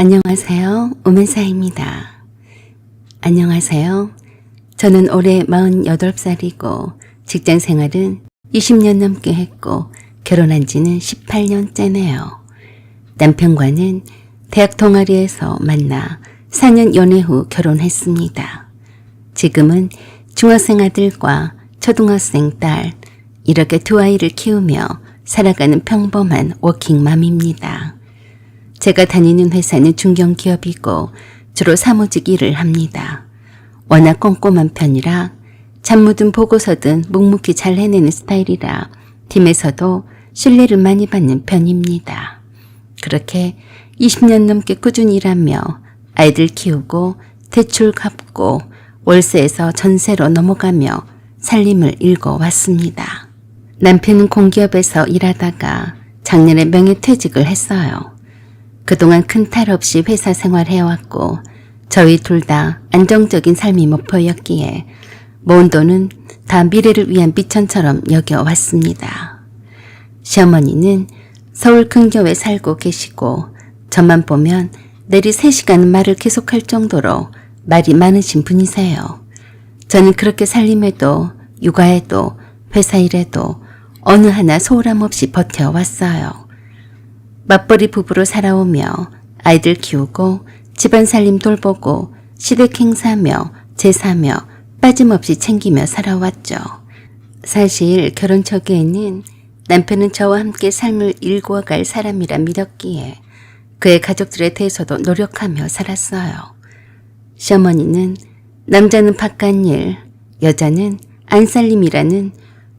안녕하세요. 오면사입니다. 안녕하세요. 저는 올해 48살이고 직장 생활은 20년 넘게 했고 결혼한 지는 18년째네요. 남편과는 대학 동아리에서 만나 4년 연애 후 결혼했습니다. 지금은 중학생 아들과 초등학생 딸 이렇게 두 아이를 키우며 살아가는 평범한 워킹맘입니다. 제가 다니는 회사는 중견기업이고 주로 사무직 일을 합니다. 워낙 꼼꼼한 편이라 잡무든 보고서든 묵묵히 잘 해내는 스타일이라 팀에서도 신뢰를 많이 받는 편입니다. 그렇게 20년 넘게 꾸준히 일하며 아이들 키우고 대출 갚고 월세에서 전세로 넘어가며 살림을 읽어왔습니다. 남편은 공기업에서 일하다가 작년에 명예퇴직을 했어요. 그동안 큰 탈 없이 회사 생활해왔고 저희 둘 다 안정적인 삶이 목표였기에 모은 돈은 다 미래를 위한 미천처럼 여겨왔습니다. 시어머니는 서울 근교에 살고 계시고 저만 보면 내리 3시간은 말을 계속할 정도로 말이 많으신 분이세요. 저는 그렇게 살림에도 육아에도 회사 일에도 어느 하나 소홀함 없이 버텨왔어요. 맞벌이 부부로 살아오며 아이들 키우고 집안 살림 돌보고 시댁 행사며 제사며 빠짐없이 챙기며 살아왔죠. 사실 결혼 초기에는 남편은 저와 함께 삶을 일구어갈 사람이라 믿었기에 그의 가족들에 대해서도 노력하며 살았어요. 시어머니는 남자는 바깥일, 여자는 안살림이라는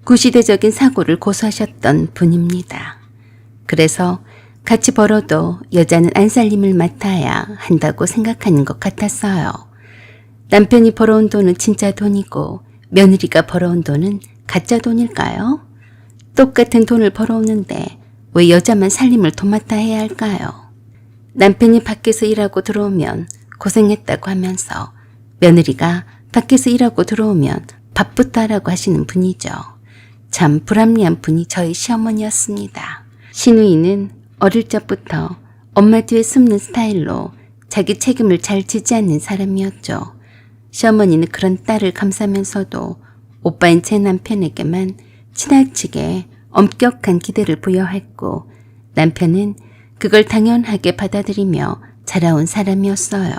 구시대적인 사고를 고수하셨던 분입니다. 그래서 같이 벌어도 여자는 안살림을 맡아야 한다고 생각하는 것 같았어요. 남편이 벌어온 돈은 진짜 돈이고 며느리가 벌어온 돈은 가짜 돈일까요? 똑같은 돈을 벌어오는데 왜 여자만 살림을 도맡아 해야 할까요? 남편이 밖에서 일하고 들어오면 고생했다고 하면서 며느리가 밖에서 일하고 들어오면 바쁘다 라고 하시는 분이죠. 참 불합리한 분이 저희 시어머니였습니다. 시누이는 어릴 적부터 엄마 뒤에 숨는 스타일로 자기 책임을 잘 지지 않는 사람이었죠. 시어머니는 그런 딸을 감싸면서도 오빠인 제 남편에게만 지나치게 엄격한 기대를 부여했고 남편은 그걸 당연하게 받아들이며 자라온 사람이었어요.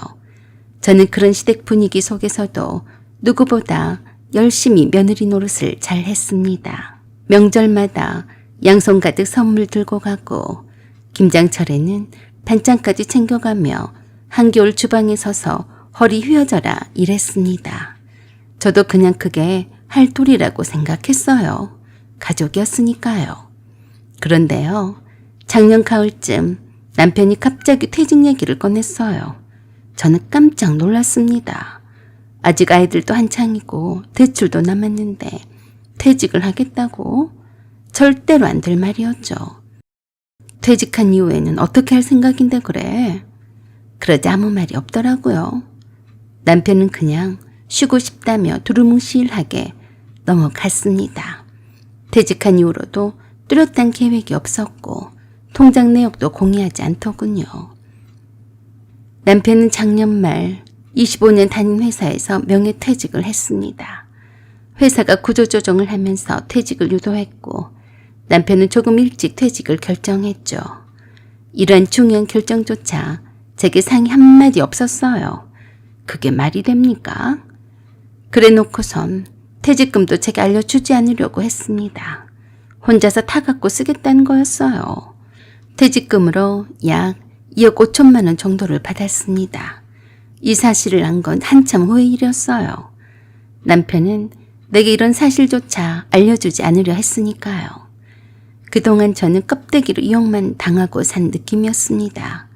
저는 그런 시댁 분위기 속에서도 누구보다 열심히 며느리 노릇을 잘 했습니다. 명절마다 양손 가득 선물 들고 가고 김장철에는 반찬까지 챙겨가며 한겨울 주방에 서서 허리 휘어져라 일했습니다. 저도 그냥 그게 할 도리라고 생각했어요. 가족이었으니까요. 그런데요. 작년 가을쯤 남편이 갑자기 퇴직 얘기를 꺼냈어요. 저는 깜짝 놀랐습니다. 아직 아이들도 한창이고 대출도 남았는데 퇴직을 하겠다고? 절대로 안 될 말이었죠. 퇴직한 이후에는 어떻게 할 생각인데 그래? 그러자 아무 말이 없더라고요. 남편은 그냥 쉬고 싶다며 두루뭉실하게 넘어갔습니다. 퇴직한 이후로도 뚜렷한 계획이 없었고 통장 내역도 공개하지 않더군요. 남편은 작년 말 25년 다닌 회사에서 명예퇴직을 했습니다. 회사가 구조조정을 하면서 퇴직을 유도했고 남편은 조금 일찍 퇴직을 결정했죠. 이러한 중요한 결정조차 제게 상의 한마디 없었어요. 그게 말이 됩니까? 그래 놓고선 퇴직금도 제게 알려주지 않으려고 했습니다. 혼자서 타갖고 쓰겠다는 거였어요. 퇴직금으로 약 2억 5천만 원 정도를 받았습니다. 이 사실을 안 건 한참 후의 일이었어요. 남편은 내게 이런 사실조차 알려주지 않으려 했으니까요. 그동안 저는 껍데기로 이용만 당하고 산 느낌이었습니다.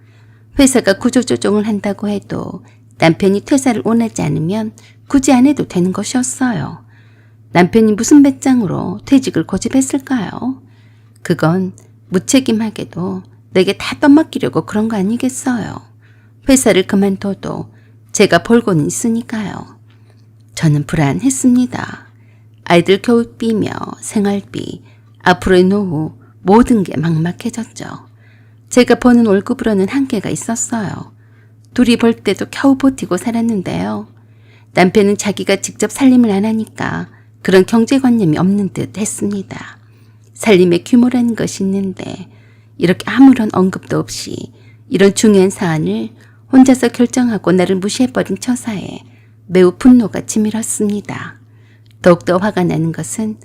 회사가 구조조정을 한다고 해도 남편이 퇴사를 원하지 않으면 굳이 안 해도 되는 것이었어요. 남편이 무슨 배짱으로 퇴직을 고집했을까요? 그건 무책임하게도 내게 다 떠맡기려고 그런 거 아니겠어요. 회사를 그만둬도 제가 벌고는 있으니까요. 저는 불안했습니다. 아이들 교육비며 생활비, 앞으로의 노후 모든 게 막막해졌죠. 제가 버는 월급으로는 한계가 있었어요. 둘이 벌 때도 겨우 버티고 살았는데요. 남편은 자기가 직접 살림을 안 하니까 그런 경제관념이 없는 듯 했습니다. 살림의 규모라는 것이 있는데 이렇게 아무런 언급도 없이 이런 중요한 사안을 혼자서 결정하고 나를 무시해버린 처사에 매우 분노가 치밀었습니다. 더욱더 화가 나는 것은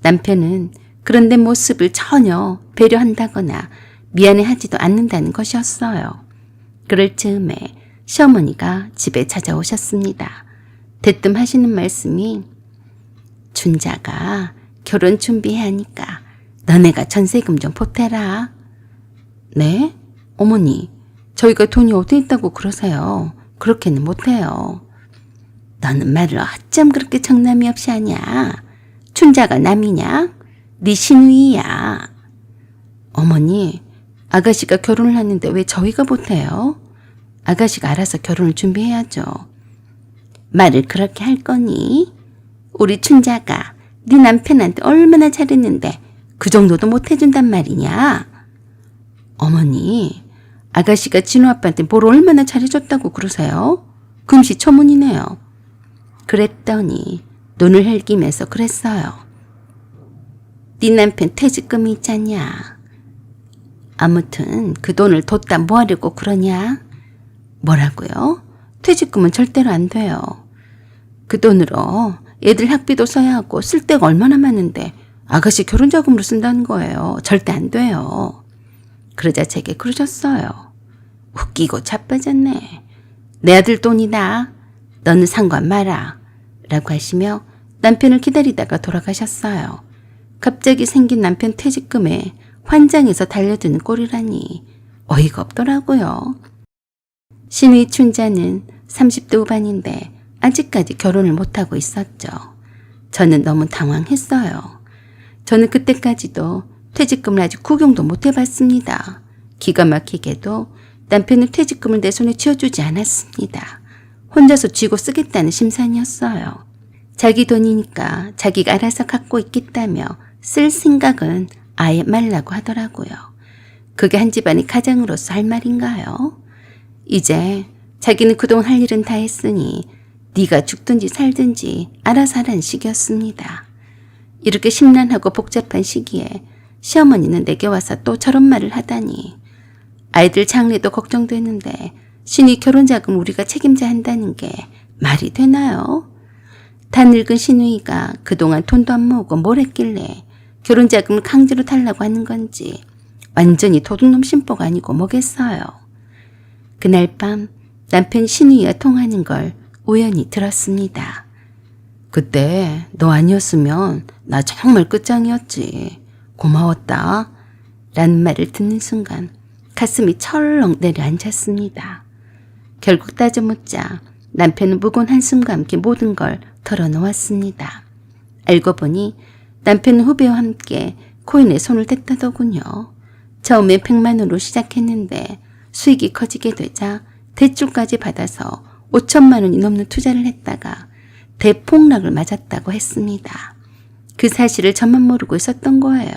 남편은 그런 내 모습을 전혀 배려한다거나 미안해하지도 않는다는 것이었어요. 그럴 즈음에 시어머니가 집에 찾아오셨습니다. 대뜸 하시는 말씀이 춘자가 결혼 준비해야 하니까 너네가 전세금 좀 보태라. 네? 어머니, 저희가 돈이 어디 있다고 그러세요? 그렇게는 못해요. 너는 말을 어쩜 그렇게 정남이 없이 하냐? 춘자가 남이냐? 네 시누이야. 어머니, 아가씨가 결혼을 하는데 왜 저희가 보태요? 아가씨가 알아서 결혼을 준비해야죠. 말을 그렇게 할 거니? 우리 춘자가 네 남편한테 얼마나 잘했는데 그 정도도 못 해준단 말이냐? 어머니, 아가씨가 진우 아빠한테 뭘 얼마나 잘해줬다고 그러세요? 금시초문이네요. 그랬더니 눈을 흘기면서 그랬어요. 네 남편 퇴직금이 있잖냐. 아무튼 그 돈을 뒀다 뭐 하려고 그러냐? 뭐라고요? 퇴직금은 절대로 안 돼요. 그 돈으로 애들 학비도 써야 하고 쓸 데가 얼마나 많은데 아가씨 결혼자금으로 쓴다는 거예요. 절대 안 돼요. 그러자 제게 그러셨어요. 웃기고 자빠졌네. 내 아들 돈이다. 너는 상관 마라. 라고 하시며 남편을 기다리다가 돌아가셨어요. 갑자기 생긴 남편 퇴직금에 환장해서 달려드는 꼴이라니 어이가 없더라고요. 시누이 춘자는 30대 후반인데 아직까지 결혼을 못하고 있었죠. 저는 너무 당황했어요. 저는 그때까지도 퇴직금을 아직 구경도 못 해봤습니다. 기가 막히게도 남편은 퇴직금을 내 손에 쥐어주지 않았습니다. 혼자서 쥐고 쓰겠다는 심산이었어요. 자기 돈이니까 자기가 알아서 갖고 있겠다며 쓸 생각은 아예 말라고 하더라고요. 그게 한 집안의 가장으로서 할 말인가요? 이제 자기는 그동안 할 일은 다 했으니 네가 죽든지 살든지 알아서 하라는 식이었습니다. 이렇게 심란하고 복잡한 시기에 시어머니는 내게 와서 또 저런 말을 하다니. 아이들 장래도 걱정되는데 신이 결혼자금 우리가 책임져야 한다는 게 말이 되나요? 다 늙은 시누이가 그동안 돈도 안 모으고 뭘 했길래 결혼자금을 강제로 달라고 하는 건지 완전히 도둑놈 심보가 아니고 뭐겠어요. 그날 밤 남편 시누이와 통하는 걸 우연히 들었습니다. 그때 너 아니었으면 나 정말 끝장이었지. 고마웠다. 라는 말을 듣는 순간 가슴이 철렁 내려앉았습니다. 결국 따져묻자 남편은 무거운 한숨과 함께 모든 걸 털어놓았습니다. 알고 보니 남편은 후배와 함께 코인에 손을 댔다더군요. 처음에 100만 원으로 시작했는데 수익이 커지게 되자 대출까지 받아서 5천만 원이 넘는 투자를 했다가 대폭락을 맞았다고 했습니다. 그 사실을 저만 모르고 있었던 거예요.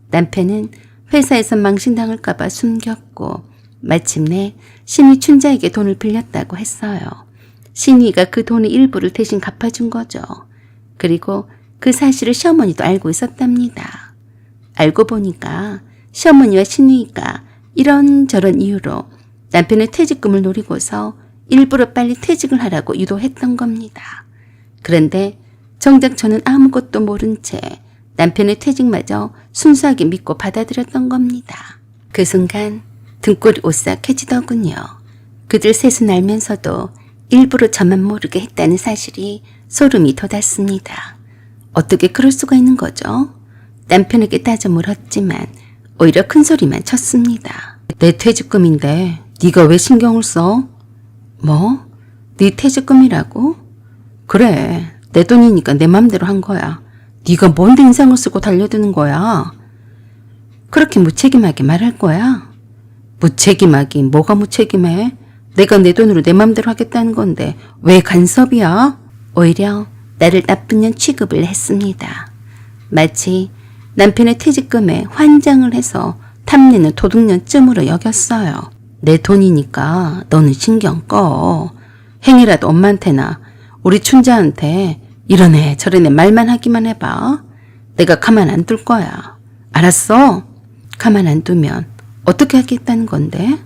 남편은 회사에서 망신당할까 봐 숨겼고 마침내 신이 춘자에게 돈을 빌렸다고 했어요. 신이가 그 돈의 일부를 대신 갚아준 거죠. 그리고 그 사실을 시어머니도 알고 있었답니다. 알고 보니까 시어머니와 신우이가 이런저런 이유로 남편의 퇴직금을 노리고서 일부러 빨리 퇴직을 하라고 유도했던 겁니다. 그런데 정작 저는 아무것도 모른 채 남편의 퇴직마저 순수하게 믿고 받아들였던 겁니다. 그 순간 등골이 오싹해지더군요. 그들 셋은 알면서도 일부러 저만 모르게 했다는 사실이 소름이 돋았습니다. 어떻게 그럴 수가 있는 거죠? 남편에게 따져 물었지만 오히려 큰 소리만 쳤습니다. 내 퇴직금인데 네가 왜 신경을 써? 뭐? 네 퇴직금이라고? 그래, 내 돈이니까 내 맘대로 한 거야. 네가 뭔데 인상을 쓰고 달려드는 거야? 그렇게 무책임하게 말할 거야? 무책임하긴 뭐가 무책임해? 내가 내 돈으로 내 맘대로 하겠다는 건데 왜 간섭이야? 오히려 나를 나쁜 년 취급을 했습니다. 마치 남편의 퇴직금에 환장을 해서 탐내는 도둑년쯤으로 여겼어요. 내 돈이니까 너는 신경 꺼. 행이라도 엄마한테나 우리 춘자한테 이러네 저러네 말만 하기만 해봐. 내가 가만 안 둘 거야. 알았어? 가만 안 두면 어떻게 하겠다는 건데?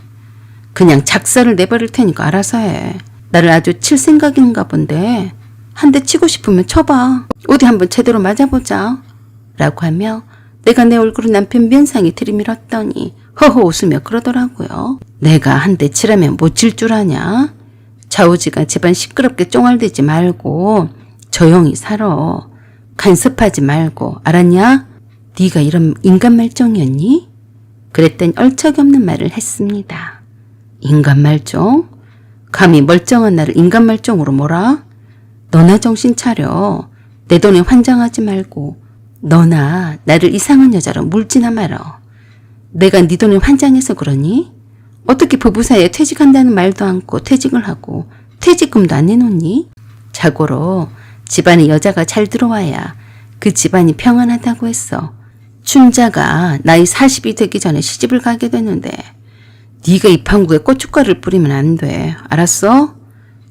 그냥 작사를 내버릴 테니까 알아서 해. 나를 아주 칠 생각인가 본데 한 대 치고 싶으면 쳐봐. 어디 한번 제대로 맞아보자. 라고 하며 내가 내 얼굴을 남편 면상에 들이밀었더니 허허 웃으며 그러더라고요. 내가 한 대 치라면 못 칠 줄 아냐? 좌우지간 집안 시끄럽게 쫑알대지 말고 조용히 살아. 간섭하지 말고 알았냐? 네가 이런 인간 말종이었니? 그랬더니 얼척없는 말을 했습니다. 인간 말종? 감히 멀쩡한 나를 인간 말종으로 몰아? 너나 정신 차려. 내 돈에 환장하지 말고 너나 나를 이상한 여자로 물지나 말어. 내가 네 돈에 환장해서 그러니? 어떻게 부부 사이에 퇴직한다는 말도 않고 퇴직을 하고 퇴직금도 안 내놓니? 자고로 집안에 여자가 잘 들어와야 그 집안이 평안하다고 했어. 춘자가 나이 40이 되기 전에 시집을 가게 되는데 네가 이 판국에 고춧가루를 뿌리면 안 돼. 알았어?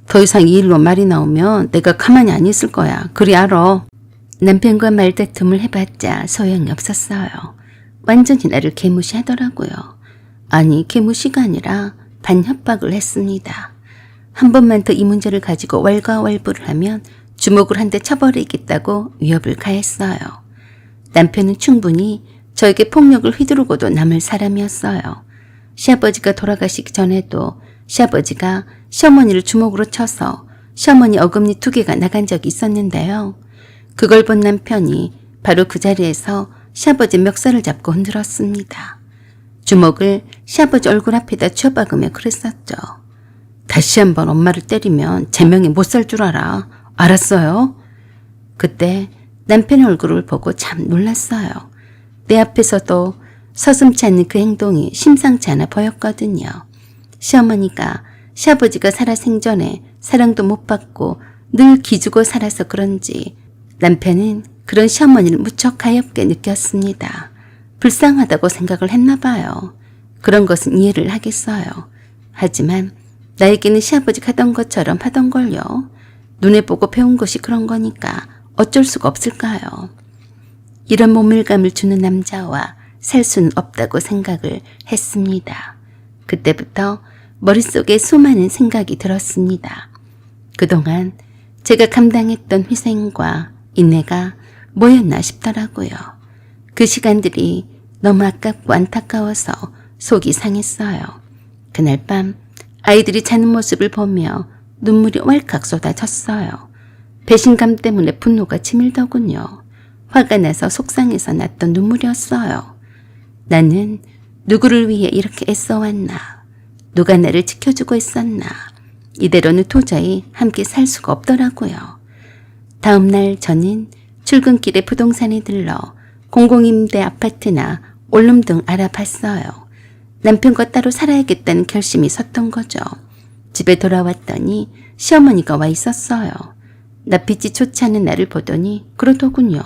더 이상 이 일로 말이 나오면 내가 가만히 안 있을 거야. 그리 알아. 남편과 말다툼을 해봤자 소용이 없었어요. 완전히 나를 개무시하더라고요. 아니 개무시가 아니라 반협박을 했습니다. 한 번만 더 이 문제를 가지고 왈가왈부를 하면 주먹을 한 대 쳐버리겠다고 위협을 가했어요. 남편은 충분히 저에게 폭력을 휘두르고도 남을 사람이었어요. 시아버지가 돌아가시기 전에도 시아버지가 시어머니를 주먹으로 쳐서 시어머니 어금니 2개가 나간 적이 있었는데요. 그걸 본 남편이 바로 그 자리에서 시아버지 멱살을 잡고 흔들었습니다. 주먹을 시아버지 얼굴 앞에다 쥐어박으며 그랬었죠. 다시 한번 엄마를 때리면 제명에 못 살 줄 알아. 알았어요? 그때 남편의 얼굴을 보고 참 놀랐어요. 내 앞에서도 서슴지 않는 그 행동이 심상치 않아 보였거든요. 시어머니가 시아버지가 살아 생전에 사랑도 못 받고 늘 기죽어 살아서 그런지 남편은 그런 시어머니를 무척 가엾게 느꼈습니다. 불쌍하다고 생각을 했나 봐요. 그런 것은 이해를 하겠어요. 하지만 나에게는 시아버지가 하던 것처럼 하던 걸요. 눈에 보고 배운 것이 그런 거니까 어쩔 수가 없을까요? 이런 모멸감을 주는 남자와 살 수는 없다고 생각을 했습니다. 그때부터 머릿속에 수많은 생각이 들었습니다. 그동안 제가 감당했던 희생과 인내가 뭐였나 싶더라고요. 그 시간들이 너무 아깝고 안타까워서 속이 상했어요. 그날 밤 아이들이 자는 모습을 보며 눈물이 왈칵 쏟아졌어요. 배신감 때문에 분노가 치밀더군요. 화가 나서 속상해서 났던 눈물이었어요. 나는 누구를 위해 이렇게 애써왔나? 누가 나를 지켜주고 있었나? 이대로는 도저히 함께 살 수가 없더라고요. 다음 날 저는 출근길에 부동산에 들러 공공임대 아파트나 원룸 등 알아봤어요. 남편과 따로 살아야겠다는 결심이 섰던 거죠. 집에 돌아왔더니 시어머니가 와 있었어요. 낯빛이 좋지 않은 나를 보더니 그러더군요.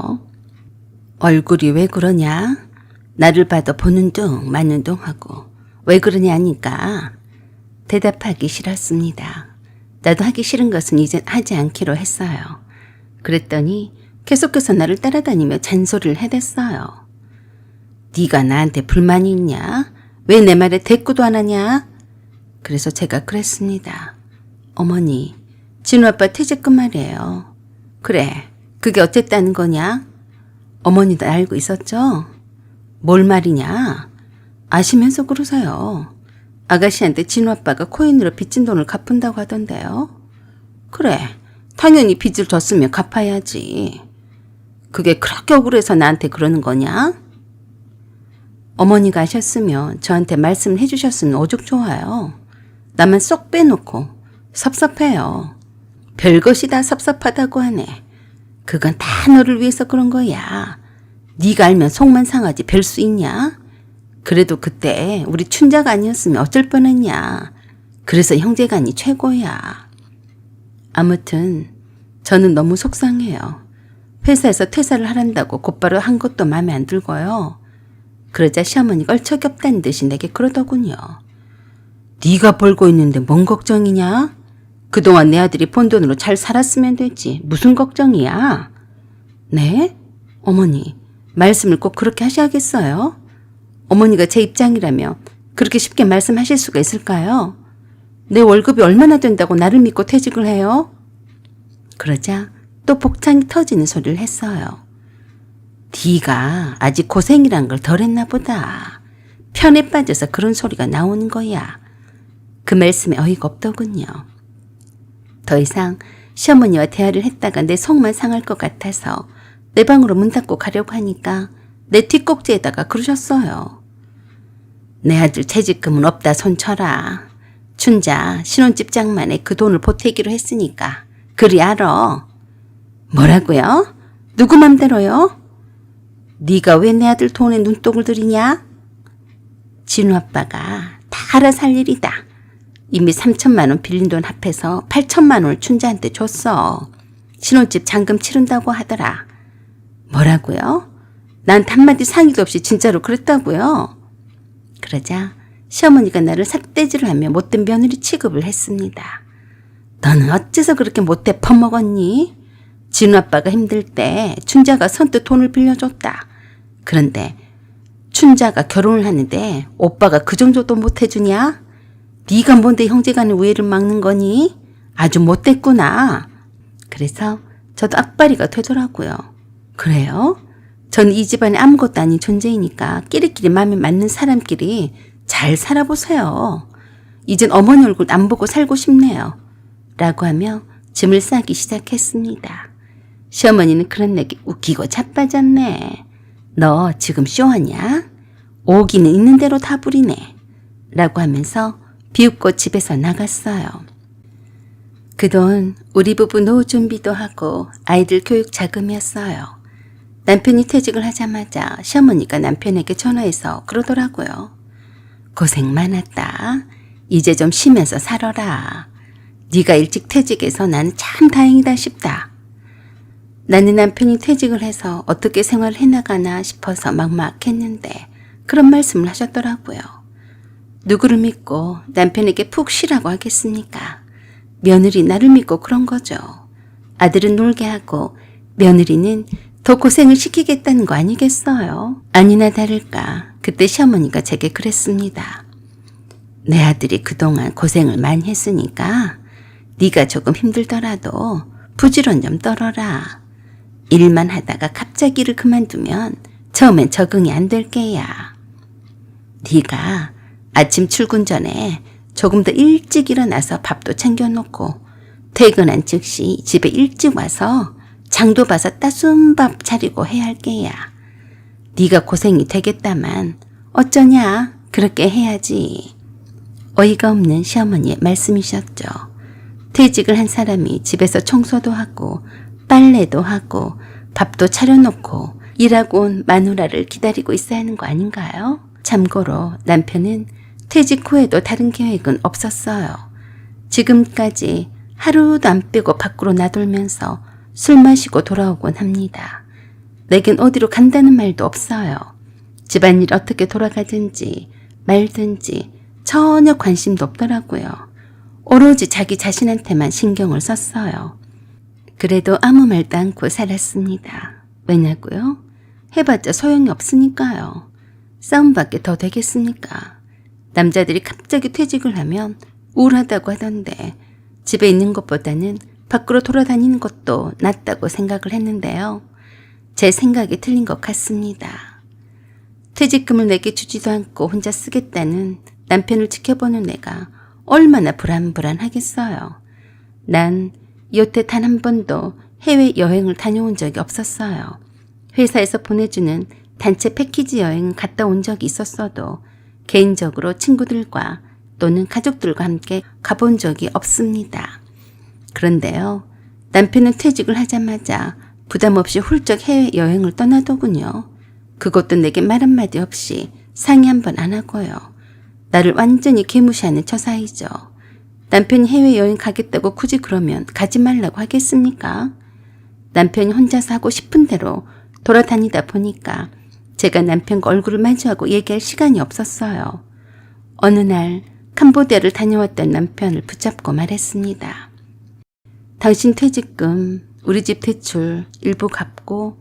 얼굴이 왜 그러냐? 나를 봐도 보는 둥 마는 둥 하고 왜 그러냐니까. 대답하기 싫었습니다. 나도 하기 싫은 것은 이젠 하지 않기로 했어요. 그랬더니 계속해서 나를 따라다니며 잔소리를 해댔어요. 네가 나한테 불만이 있냐? 왜 내 말에 대꾸도 안 하냐? 그래서 제가 그랬습니다. 어머니, 진우 아빠 퇴직금 말이에요. 그래, 그게 어쨌다는 거냐? 어머니도 알고 있었죠? 뭘 말이냐? 아시면서 그러세요. 아가씨한테 진우 아빠가 코인으로 빚진 돈을 갚은다고 하던데요. 그래, 당연히 빚을 졌으면 갚아야지. 그게 그렇게 억울해서 나한테 그러는 거냐? 어머니가 아셨으면 저한테 말씀을 해주셨으면 오죽 좋아요. 나만 쏙 빼놓고 섭섭해요. 별것이 다 섭섭하다고 하네. 그건 다 너를 위해서 그런 거야. 네가 알면 속만 상하지 별 수 있냐? 그래도 그때 우리 춘자가 아니었으면 어쩔 뻔했냐. 그래서 형제간이 최고야. 아무튼 저는 너무 속상해요. 회사에서 퇴사를 하란다고 곧바로 한 것도 마음에 안 들고요. 그러자 시어머니가 얼척이 없다는 듯이 내게 그러더군요. 네가 벌고 있는데 뭔 걱정이냐? 그동안 내 아들이 번 돈으로 잘 살았으면 되지. 무슨 걱정이야? 네? 어머니, 말씀을 꼭 그렇게 하셔야겠어요? 어머니가 제 입장이라면 그렇게 쉽게 말씀하실 수가 있을까요? 내 월급이 얼마나 된다고 나를 믿고 퇴직을 해요? 그러자 또 복창이 터지는 소리를 했어요. 네가 아직 고생이란 걸 덜 했나 보다. 편에 빠져서 그런 소리가 나오는 거야. 그 말씀에 어이가 없더군요. 더 이상 시어머니와 대화를 했다가 내 속만 상할 것 같아서 내 방으로 문 닫고 가려고 하니까 내 뒷꼭지에다가 그러셨어요. 내 아들 퇴직금은 없다 손쳐라. 춘자 신혼집 장만에 그 돈을 보태기로 했으니까 그리 알아. 뭐라고요? 누구 맘대로요? 네가 왜 내 아들 돈에 눈독을 들이냐? 진우 아빠가 다 알아서 할 일이다. 이미 3천만 원 빌린 돈 합해서 8천만 원을 춘자한테 줬어. 신혼집 잔금 치른다고 하더라. 뭐라고요? 난 한마디 상의도 없이 진짜로 그랬다고요? 그러자 시어머니가 나를 삿대질을 하며 못된 며느리 취급을 했습니다. 너는 어째서 그렇게 못돼 퍼먹었니? 진우 아빠가 힘들 때 춘자가 선뜻 돈을 빌려줬다. 그런데 춘자가 결혼을 하는데 오빠가 그 정도도 못해주냐? 네가 뭔데 형제간의 우애를 막는 거니? 아주 못됐구나. 그래서 저도 악바리가 되더라고요. 그래요? 전 이 집안에 아무것도 아닌 존재이니까 끼리끼리 마음에 맞는 사람끼리 잘 살아보세요. 이젠 어머니 얼굴 안 보고 살고 싶네요. 라고 하며 짐을 싸기 시작했습니다. 시어머니는 그런 내게 웃기고 자빠졌네. 너 지금 쇼하냐? 오기는 있는 대로 다 부리네. 라고 하면서 비웃고 집에서 나갔어요. 그 돈 우리 부부 노후 준비도 하고 아이들 교육 자금이었어요. 남편이 퇴직을 하자마자 시어머니가 남편에게 전화해서 그러더라고요. 고생 많았다. 이제 좀 쉬면서 살아라. 네가 일찍 퇴직해서 나는 참 다행이다 싶다. 나는 남편이 퇴직을 해서 어떻게 생활을 해나가나 싶어서 막막했는데 그런 말씀을 하셨더라고요. 누구를 믿고 남편에게 푹 쉬라고 하겠습니까? 며느리 나를 믿고 그런 거죠. 아들은 놀게 하고 며느리는 더 고생을 시키겠다는 거 아니겠어요? 아니나 다를까 그때 시어머니가 제게 그랬습니다. 내 아들이 그동안 고생을 많이 했으니까 네가 조금 힘들더라도 부지런 좀 떨어라. 일만 하다가 갑자기 일을 그만두면 처음엔 적응이 안 될 게야. 네가 아침 출근 전에 조금 더 일찍 일어나서 밥도 챙겨놓고 퇴근한 즉시 집에 일찍 와서 장도 봐서 따순 밥 차리고 해야 할 게야. 네가 고생이 되겠다만 어쩌냐 그렇게 해야지. 어이가 없는 시어머니의 말씀이셨죠. 퇴직을 한 사람이 집에서 청소도 하고 빨래도 하고 밥도 차려놓고 일하고 온 마누라를 기다리고 있어야 하는 거 아닌가요? 참고로 남편은 퇴직 후에도 다른 계획은 없었어요. 지금까지 하루도 안 빼고 밖으로 나돌면서 술 마시고 돌아오곤 합니다. 내겐 어디로 간다는 말도 없어요. 집안일 어떻게 돌아가든지 말든지 전혀 관심도 없더라고요. 오로지 자기 자신한테만 신경을 썼어요. 그래도 아무 말도 않고 살았습니다. 왜냐고요? 해봤자 소용이 없으니까요. 싸움밖에 더 되겠습니까? 남자들이 갑자기 퇴직을 하면 우울하다고 하던데 집에 있는 것보다는 밖으로 돌아다니는 것도 낫다고 생각을 했는데요. 제 생각이 틀린 것 같습니다. 퇴직금을 내게 주지도 않고 혼자 쓰겠다는 남편을 지켜보는 내가 얼마나 불안불안하겠어요. 난 여태 단 한 번도 해외여행을 다녀온 적이 없었어요. 회사에서 보내주는 단체 패키지 여행 갔다 온 적이 있었어도 개인적으로 친구들과 또는 가족들과 함께 가본 적이 없습니다. 그런데요, 남편은 퇴직을 하자마자 부담 없이 훌쩍 해외여행을 떠나더군요. 그것도 내게 말 한마디 없이 상의 한 번 안 하고요. 나를 완전히 개무시하는 처사이죠. 남편이 해외여행 가겠다고 굳이 그러면 가지 말라고 하겠습니까? 남편이 혼자서 하고 싶은 대로 돌아다니다 보니까 제가 남편과 얼굴을 마주하고 얘기할 시간이 없었어요. 어느 날 캄보디아를 다녀왔던 남편을 붙잡고 말했습니다. 당신 퇴직금, 우리 집 대출 일부 갚고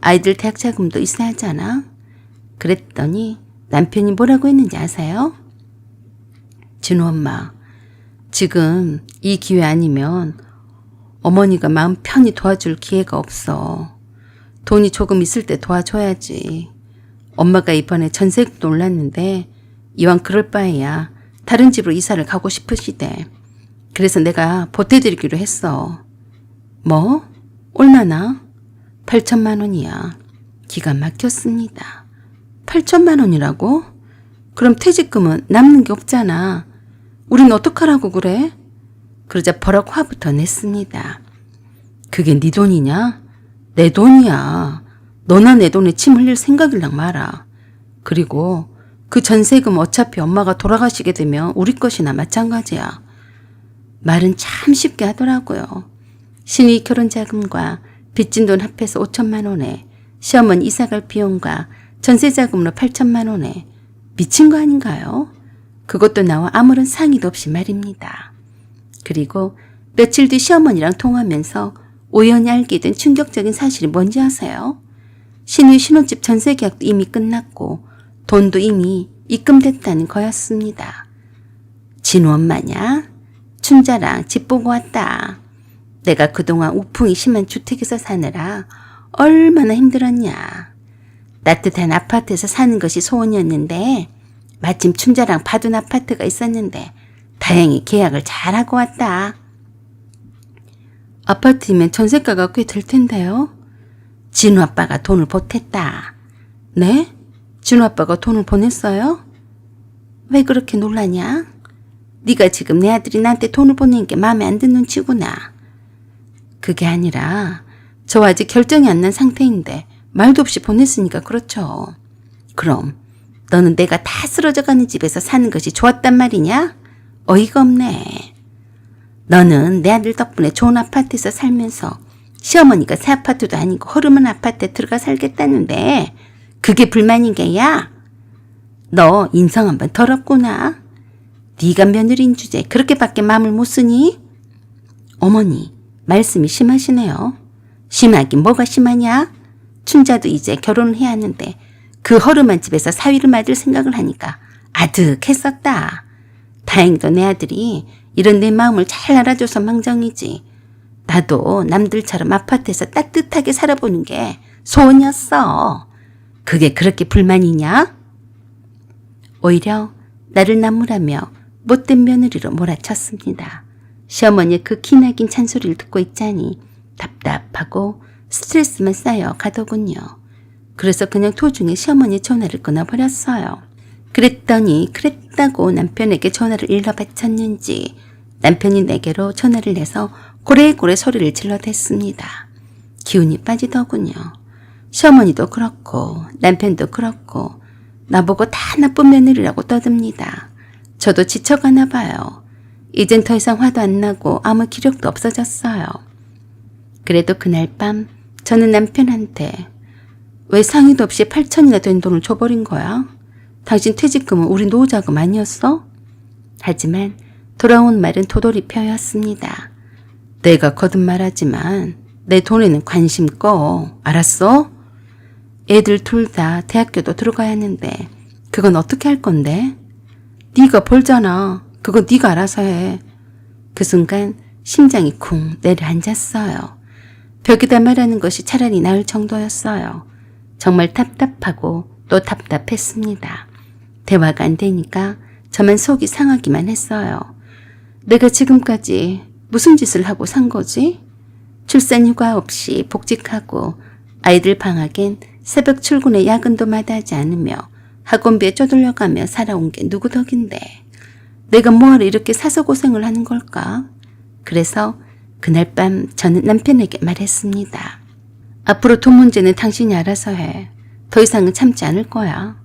아이들 대학 자금도 있어야 하잖아. 그랬더니 남편이 뭐라고 했는지 아세요? 진우 엄마, 지금 이 기회 아니면 어머니가 마음 편히 도와줄 기회가 없어. 돈이 조금 있을 때 도와줘야지. 엄마가 이번에 전세금도 올랐는데 이왕 그럴 바에야 다른 집으로 이사를 가고 싶으시대. 그래서 내가 보태드리기로 했어. 뭐? 얼마나? 8천만 원이야. 기가 막혔습니다. 8천만 원이라고? 그럼 퇴직금은 남는 게 없잖아. 우린 어떡하라고 그래? 그러자 버럭 화부터 냈습니다. 그게 네 돈이냐? 내 돈이야. 너나 내 돈에 침 흘릴 생각일랑 마라. 그리고 그 전세금 어차피 엄마가 돌아가시게 되면 우리 것이나 마찬가지야. 말은 참 쉽게 하더라고요. 신의 결혼자금과 빚진 돈 합해서 5천만 원에 시어머니 이사갈 비용과 전세자금으로 8천만 원에 미친 거 아닌가요? 그것도 나와 아무런 상의도 없이 말입니다. 그리고 며칠 뒤 시어머니랑 통화하면서 우연히 알게 된 충격적인 사실이 뭔지 아세요? 신의 신혼집 전세 계약도 이미 끝났고 돈도 이미 입금됐다는 거였습니다. 진우 엄마냐? 춘자랑 집 보고 왔다. 내가 그동안 우풍이 심한 주택에서 사느라 얼마나 힘들었냐. 따뜻한 아파트에서 사는 것이 소원이었는데 마침 춘자랑 받은 아파트가 있었는데 다행히 계약을 잘하고 왔다. 아파트면 전세가가 꽤 될 텐데요. 진우 아빠가 돈을 보탰다. 네? 진우 아빠가 돈을 보냈어요? 왜 그렇게 놀라냐? 네가 지금 내 아들이 나한테 돈을 보내는 게 마음에 안 드는 치구나. 그게 아니라 저 아직 결정이 안 난 상태인데 말도 없이 보냈으니까 그렇죠. 그럼 너는 내가 다 쓰러져가는 집에서 사는 것이 좋았단 말이냐? 어이가 없네. 너는 내 아들 덕분에 좋은 아파트에서 살면서 시어머니가 새 아파트도 아니고 허름한 아파트에 들어가 살겠다는데 그게 불만인 게야? 너 인성 한번 더럽구나. 네가 며느리인 주제에 그렇게밖에 마음을 못 쓰니? 어머니, 말씀이 심하시네요. 심하긴 뭐가 심하냐? 춘자도 이제 결혼을 해야 하는데 그 허름한 집에서 사위를 맞을 생각을 하니까 아득했었다. 다행히도 내 아들이 이런 내 마음을 잘 알아줘서 망정이지. 나도 남들처럼 아파트에서 따뜻하게 살아보는 게 소원이었어. 그게 그렇게 불만이냐? 오히려 나를 나무라며 못된 며느리로 몰아쳤습니다. 시어머니의 그 기나긴 잔소리를 듣고 있자니 답답하고 스트레스만 쌓여 가더군요. 그래서 그냥 도중에 시어머니의 전화를 끊어버렸어요. 그랬더니 그랬다고 남편에게 전화를 일러 바쳤는지 남편이 내게로 전화를 내서 고래고래 소리를 질러댔습니다. 기운이 빠지더군요. 시어머니도 그렇고 남편도 그렇고 나보고 다 나쁜 며느리라고 떠듭니다. 저도 지쳐가나 봐요. 이젠 더 이상 화도 안 나고 아무 기력도 없어졌어요. 그래도 그날 밤 저는 남편한테 왜 상의도 없이 8천이나 된 돈을 줘버린 거야? 당신 퇴직금은 우리 노후자금 아니었어? 하지만 돌아온 말은 도돌이표였습니다. 내가 거듭말하지만 내 돈에는 관심 꺼. 알았어? 애들 둘 다 대학교도 들어가야 하는데 그건 어떻게 할 건데? 네가 벌잖아. 그건 네가 알아서 해. 그 순간 심장이 쿵 내려앉았어요. 벽에다 말하는 것이 차라리 나을 정도였어요. 정말 답답하고 또 답답했습니다. 대화가 안 되니까 저만 속이 상하기만 했어요. 내가 지금까지 무슨 짓을 하고 산 거지? 출산휴가 없이 복직하고 아이들 방학엔 새벽 출근에 야근도 마다하지 않으며 학원비에 쪼들려가며 살아온 게 누구 덕인데 내가 뭐하러 이렇게 사서 고생을 하는 걸까? 그래서 그날 밤 저는 남편에게 말했습니다. 앞으로 돈 문제는 당신이 알아서 해. 더 이상은 참지 않을 거야.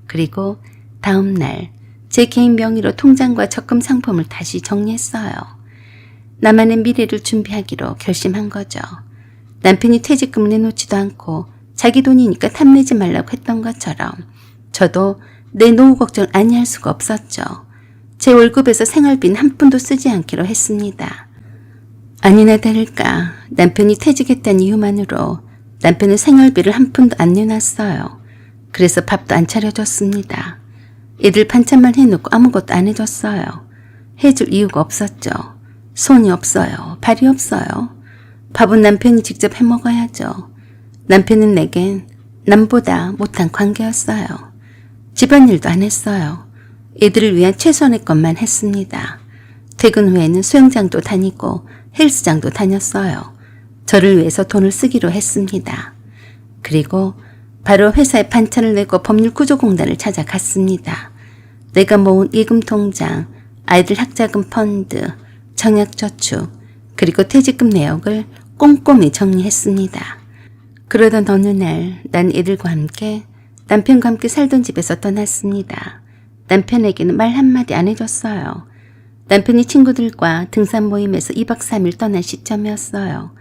그리고 다음 날 제 개인 명의로 통장과 적금 상품을 다시 정리했어요. 나만의 미래를 준비하기로 결심한 거죠. 남편이 퇴직금을 내놓지도 않고 자기 돈이니까 탐내지 말라고 했던 것처럼 저도 내 노후 걱정을 아니할 수가 없었죠. 제 월급에서 생활비는 한 푼도 쓰지 않기로 했습니다. 아니나 다를까 남편이 퇴직했다는 이유만으로 남편은 생활비를 한 푼도 안 내놨어요. 그래서 밥도 안 차려줬습니다. 애들 반찬만 해놓고 아무것도 안 해줬어요. 해줄 이유가 없었죠. 손이 없어요. 발이 없어요. 밥은 남편이 직접 해먹어야죠. 남편은 내겐 남보다 못한 관계였어요. 집안일도 안 했어요. 애들을 위한 최소한의 것만 했습니다. 퇴근 후에는 수영장도 다니고 헬스장도 다녔어요. 저를 위해서 돈을 쓰기로 했습니다. 그리고 바로 회사에 반찬을 내고 법률구조공단을 찾아갔습니다. 내가 모은 예금통장, 아이들 학자금 펀드, 청약저축, 그리고 퇴직금 내역을 꼼꼼히 정리했습니다. 그러던 어느 날 난 애들과 함께 남편과 함께 살던 집에서 떠났습니다. 남편에게는 말 한마디 안 해줬어요. 남편이 친구들과 등산 모임에서 2박 3일 떠난 시점이었어요.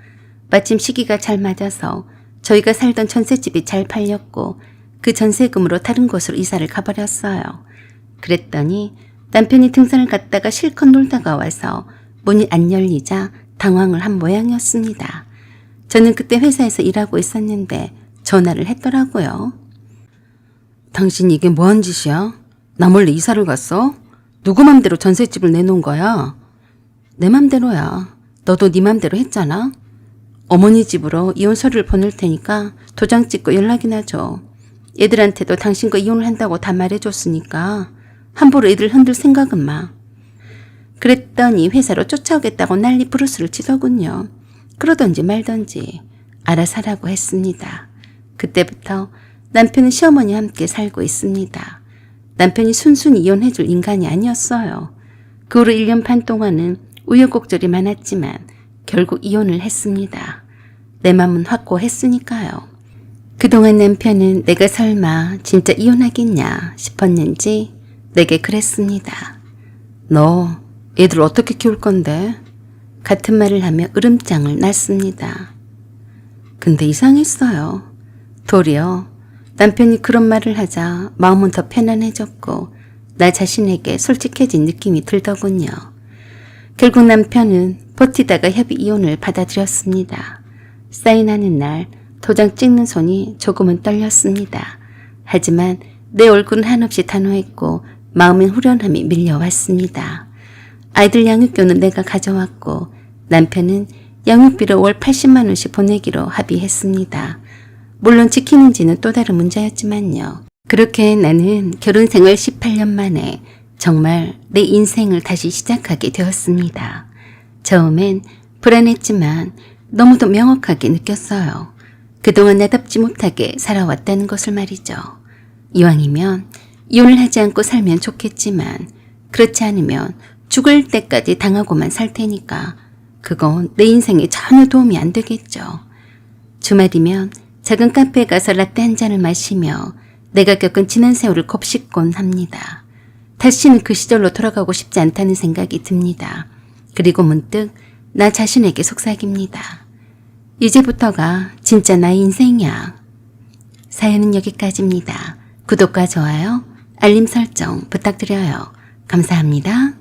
마침 시기가 잘 맞아서 저희가 살던 전셋집이 잘 팔렸고 그 전세금으로 다른 곳으로 이사를 가버렸어요. 그랬더니 남편이 등산을 갔다가 실컷 놀다가 와서 문이 안 열리자 당황을 한 모양이었습니다. 저는 그때 회사에서 일하고 있었는데 전화를 했더라고요. 당신 이게 뭐한 짓이야? 나 몰래 이사를 갔어? 누구 맘대로 전셋집을 내놓은 거야? 내 맘대로야. 너도 네 맘대로 했잖아. 어머니 집으로 이혼 서류를 보낼 테니까 도장 찍고 연락이나 줘. 애들한테도 당신과 이혼을 한다고 다 말해줬으니까 함부로 애들 흔들 생각은 마. 그랬더니 회사로 쫓아오겠다고 난리 부르스를 치더군요. 그러던지 말던지 알아서 하라고 했습니다. 그때부터 남편은 시어머니와 함께 살고 있습니다. 남편이 순순히 이혼해줄 인간이 아니었어요. 그 후로 1년 반 동안은 우여곡절이 많았지만 결국 이혼을 했습니다. 내 맘은 확고했으니까요. 그동안 남편은 내가 설마 진짜 이혼하겠냐 싶었는지 내게 그랬습니다. 너 애들 어떻게 키울 건데? 같은 말을 하며 으름장을 놨습니다. 근데 이상했어요. 도리어 남편이 그런 말을 하자 마음은 더 편안해졌고 나 자신에게 솔직해진 느낌이 들더군요. 결국 남편은 버티다가 협의 이혼을 받아들였습니다. 사인하는 날 도장 찍는 손이 조금은 떨렸습니다. 하지만 내 얼굴은 한없이 단호했고 마음엔 후련함이 밀려왔습니다. 아이들 양육료는 내가 가져왔고 남편은 양육비로 월 80만 원씩 보내기로 합의했습니다. 물론 지키는지는 또 다른 문제였지만요. 그렇게 나는 결혼 생활 18년 만에 정말 내 인생을 다시 시작하게 되었습니다. 처음엔 불안했지만 너무도 명확하게 느꼈어요. 그동안 나답지 못하게 살아왔다는 것을 말이죠. 이왕이면 이혼을 하지 않고 살면 좋겠지만 그렇지 않으면 죽을 때까지 당하고만 살 테니까 그건 내 인생에 전혀 도움이 안 되겠죠. 주말이면 작은 카페에 가서 라떼 한 잔을 마시며 내가 겪은 지난 세월을 곱씹곤 합니다. 다시는 그 시절로 돌아가고 싶지 않다는 생각이 듭니다. 그리고 문득 나 자신에게 속삭입니다. 이제부터가 진짜 나의 인생이야. 사연은 여기까지입니다. 구독과 좋아요, 알림 설정 부탁드려요. 감사합니다.